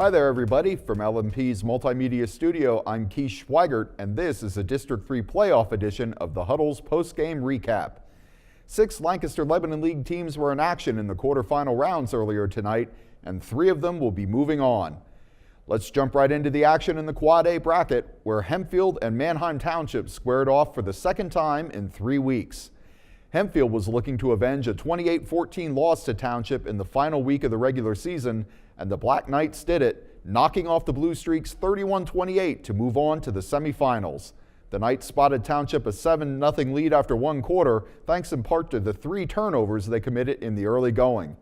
Hi there, everybody. From LMP's Multimedia Studio, I'm Schweigert, and this is the District 3 playoff edition of the Huddle's post-game recap. 6 Lancaster-Lebanon League teams were in action in the quarterfinal rounds earlier tonight, and 3 of them will be moving on. Let's jump right into the action in the Quad A bracket, where Hempfield and Manheim Township squared off for the second time in 3 weeks. Hempfield was looking to avenge a 28-14 loss to Township in the final week of the regular season, and the Black Knights did it, knocking off the Blue Streaks 31-28 to move on to the semifinals. The Knights spotted Township a 7-0 lead after 1 quarter, thanks in part to the 3 turnovers they committed in the early going.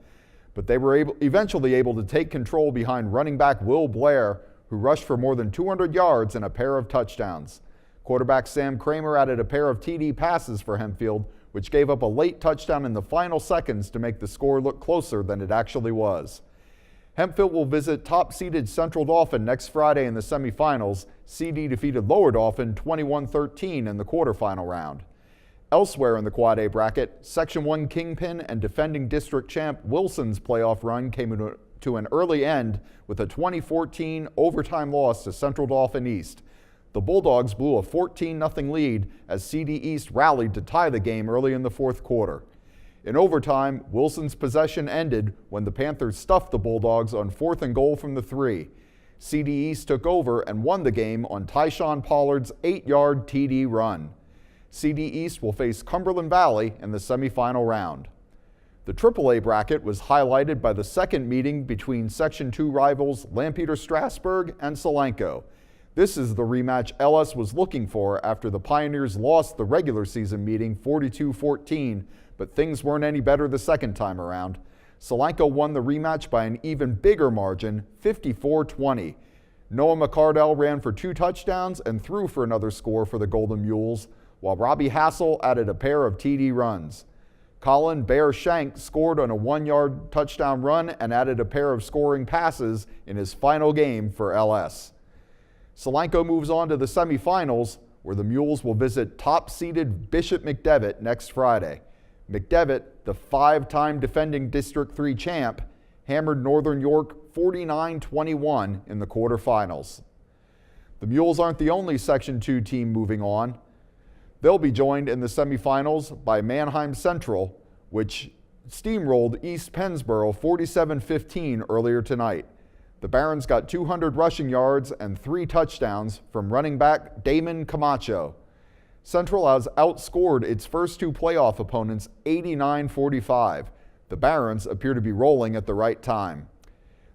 But they were eventually able to take control behind running back Will Blair, who rushed for more than 200 yards and a pair of touchdowns. Quarterback Sam Kramer added a pair of TD passes for Hempfield, which gave up a late touchdown in the final seconds to make the score look closer than it actually was. Hempfield will visit top-seeded Central Dauphin next Friday in the semifinals. CD defeated Lower Dauphin 21-13 in the quarterfinal round. Elsewhere in the Quad A bracket, Section 1 kingpin and defending district champ Wilson's playoff run came to an early end with a 2014 overtime loss to Central Dauphin East. The Bulldogs blew a 14-0 lead as CD East rallied to tie the game early in the 4th quarter. In overtime, Wilson's possession ended when the Panthers stuffed the Bulldogs on 4th and goal from the 3. CD East took over and won the game on Tyshawn Pollard's 8-yard TD run. CD East will face Cumberland Valley in the semifinal round. The AAA bracket was highlighted by the second meeting between Section 2 rivals Lampeter-Strasburg and Solanco. This is the rematch LS was looking for after the Pioneers lost the regular season meeting 42-14, but things weren't any better the second time around. Solanco won the rematch by an even bigger margin, 54-20. Noah McCardell ran for 2 touchdowns and threw for another score for the Golden Mules, while Robbie Hassel added a pair of TD runs. Colin Bear Shank scored on a 1-yard touchdown run and added a pair of scoring passes in his final game for LS. Solanco moves on to the semifinals, where the Mules will visit top-seeded Bishop McDevitt next Friday. McDevitt, the 5-time defending District 3 champ, hammered Northern York 49-21 in the quarterfinals. The Mules aren't the only Section 2 team moving on. They'll be joined in the semifinals by Manheim Central, which steamrolled East Pennsboro 47-15 earlier tonight. The Barons got 200 rushing yards and 3 touchdowns from running back Damon Camacho. Central has outscored its first 2 playoff opponents 89-45. The Barons appear to be rolling at the right time.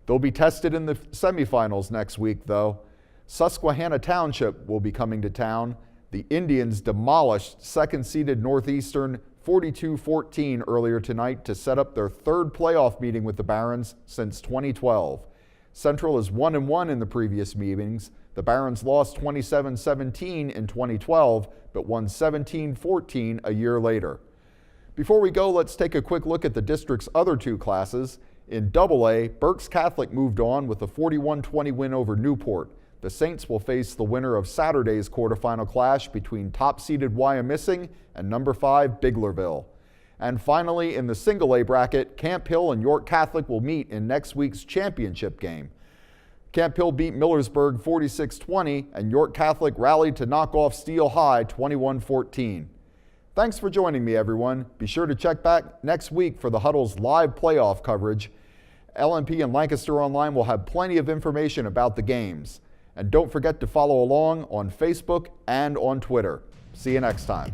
They'll be tested in the semifinals next week, though. Susquehanna Township will be coming to town. The Indians demolished second-seeded Northeastern 42-14 earlier tonight to set up their 3rd playoff meeting with the Barons since 2012. Central is 1-1 in the previous meetings. The Barons lost 27-17 in 2012, but won 17-14 a year later. Before we go, let's take a quick look at the district's other 2 classes. In AA, Berks Catholic moved on with a 41-20 win over Newport. The Saints will face the winner of Saturday's quarterfinal clash between top-seeded Wyomissing and number 5 Biglerville. And finally, in the single A bracket, Camp Hill and York Catholic will meet in next week's championship game. Camp Hill beat Millersburg 46-20, and York Catholic rallied to knock off Steel High 21-14. Thanks for joining me, everyone. Be sure to check back next week for the Huddle's live playoff coverage. LMP and Lancaster Online will have plenty of information about the games. And don't forget to follow along on Facebook and on Twitter. See you next time.